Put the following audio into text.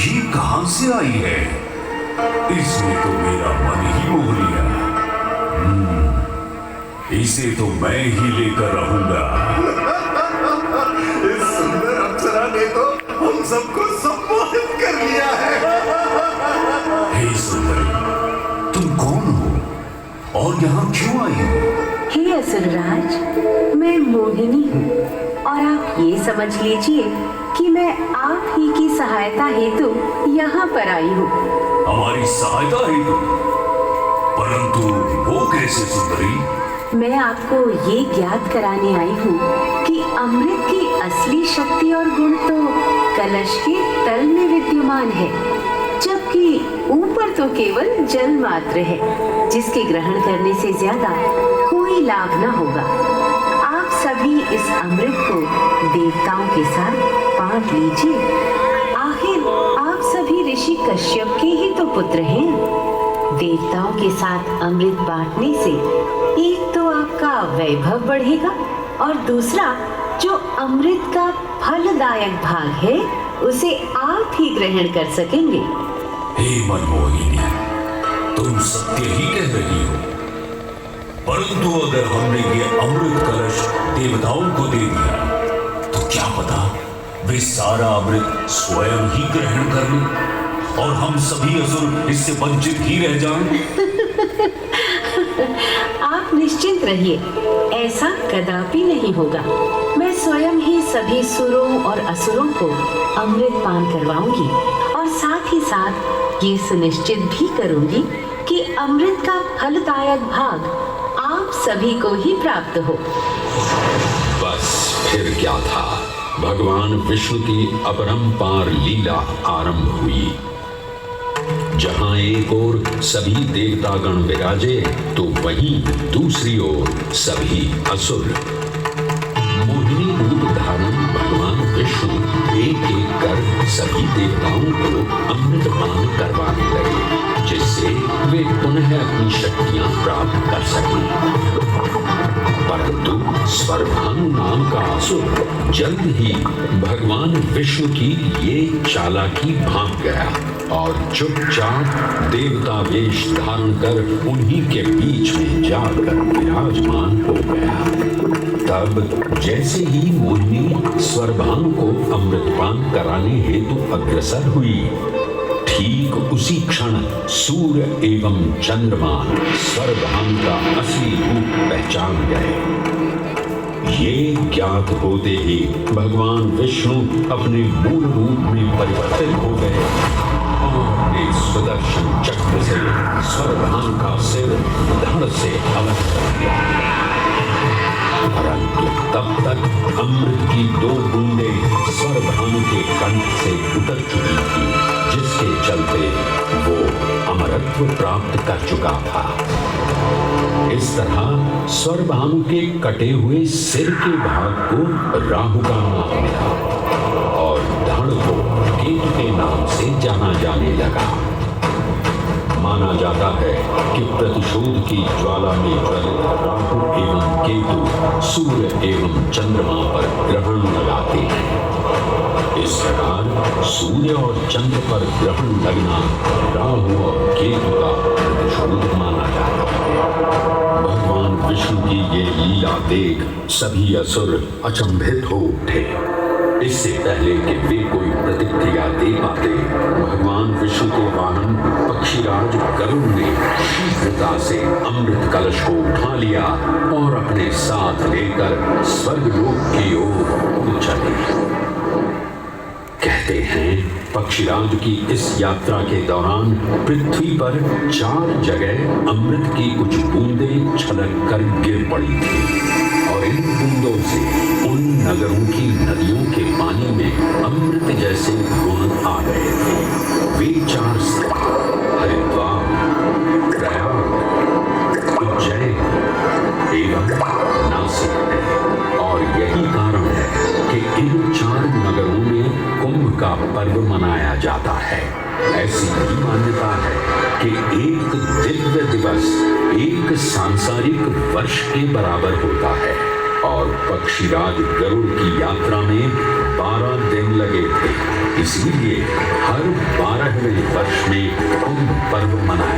ये कहां से आई है? इसने तो मेरा मन ही मोह लिया। इसे तो मैं ही लेकर रहूंगा। इस सुंदर अप्सरा ने तो हम सबको सम्मोहित कर लिया है। हे सुंदरी, तुम कौन हो और यहाँ क्यों आई हो? हे असुरराज, मैं मोहिनी हूँ और आप ये समझ लीजिए कि मैं आप ही की सहायता हेतु यहाँ पर आई हूँ। हमारी सहायता हेतु? परंतु वो कैसे सुंदरी? मैं आपको ये ज्ञात कराने आई हूँ कि अमृत की असली शक्ति और गुण तो कलश के तल में विद्यमान है, जबकि ऊपर तो केवल जल मात्र है, जिसके ग्रहण करने से ज्यादा कोई लाभ न होगा। आप सभी इस अमृत को देवताओं के साथ बांट लीजिए। आखिर आप सभी ऋषि कश्यप के ही तो पुत्र हैं। देवताओं के साथ अमृत बांटने से एक तो आपका वैभव बढ़ेगा और दूसरा जो अमृत का फलदायक भाग है उसे आप ही ग्रहण कर सकेंगे। हे मनमोहिनी, तुम सत्य ही कह रही हो, परंतु अगर हमने ये अमृत कलश देवताओं को दे दिया तो क्या पता वे सारा अमृत स्वयं ही ग्रहण कर लें और हम सभी असुर इससे वंचित ही रह जाएं। आप निश्चिंत रहिए, ऐसा कदापि नहीं होगा। मैं स्वयं ही सभी सुरों और असुरों को अमृत पान करवाऊंगी और साथ ही साथ ये सुनिश्चित भी करूंगी कि अमृत का फलदायक भाग आप सभी को ही प्राप्त हो। बस फिर क्या था, भगवान विष्णु की अपरंपार लीला आरंभ हुई। जहां एक ओर सभी देवतागण विराजे तो वहीं दूसरी ओर सभी असुर। मोहिनी रूप धारण भगवान विष्णु एक एक कर सभी देवताओं को अमृत पान करवाने लगे, जिससे वे पुनः अपनी शक्तियां प्राप्त कर सकें। परंतु स्वरभानु नाम का असुर जल्द ही भगवान विष्णु की ये चालाकी भांप गया और चुपचाप देवता वेश धारण कर उन्हीं के बीच में जाकर विराजमान हो गया। तब जैसे ही मोहिनी स्वरभानु को अमृतपान कराने हेतु अग्रसर हुई, ठीक उसी क्षण सूर्य एवं चंद्रमा स्वरभानु का असली रूप पहचान गए। ये ज्ञात होते ही भगवान विष्णु अपने मूल रूप में परिवर्तित हो गए और अपने सुदर्शन चक्र से स्वरभानु का सिर धड़ से अलग कर दिया। परंतु तब तक अमृत की 2 बूंदें स्वरभानु के कंठ से उतर चुकी थी, जिसके चलते वो अमरत्व प्राप्त कर चुका था। इस तरह स्वरभानु के कटे हुए सिर के भाग को राहु का नाम मिला और धड़ को केतु के नाम से जाना जाने लगा। माना जाता है कि प्रतिशोध की ज्वाला में ज्वलित राहु एवं केतु सूर्य एवं चंद्रमा पर ग्रहण लगाते हैं। इस प्रकार सूर्य और चंद्र पर ग्रहण लगना राहु और केतु का प्रतिशोध माना जाता है। भगवान विष्णु की ये लीला देख सभी असुर अचंभित हो उठे। इससे पहले कि वे कोई प्रतिक्रिया दे पाते, भगवान विष्णु के वाहन पक्षीराज गरुड़ ने शीघ्रता से अमृत कलश को उठा लिया और अपने साथ लेकर स्वर्गलोक की ओर उड़ चले। कहते हैं पक्षीराज की इस यात्रा के दौरान पृथ्वी पर 4 जगह अमृत की कुछ बूंदें छलक कर गिर पड़ी थी और इन बूंदों से उन नगरों की नदियों के पानी में अमृत जैसे गुण आ गए थे। वे 4 स्थल हरिद्वार, प्रयाग, उज्जैन एवं नासिक है और यही कारण है कि इन 4 नगरों में कुंभ का पर्व मनाया जाता है। ऐसी भी मान्यता है कि एक दिव्य दिवस एक सांसारिक वर्ष के बराबर होता है और पक्षीराज गरुड़ की यात्रा में 12 दिन लगे थे, इसीलिए हर 12वें वर्ष में कुंभ पर्व मनाया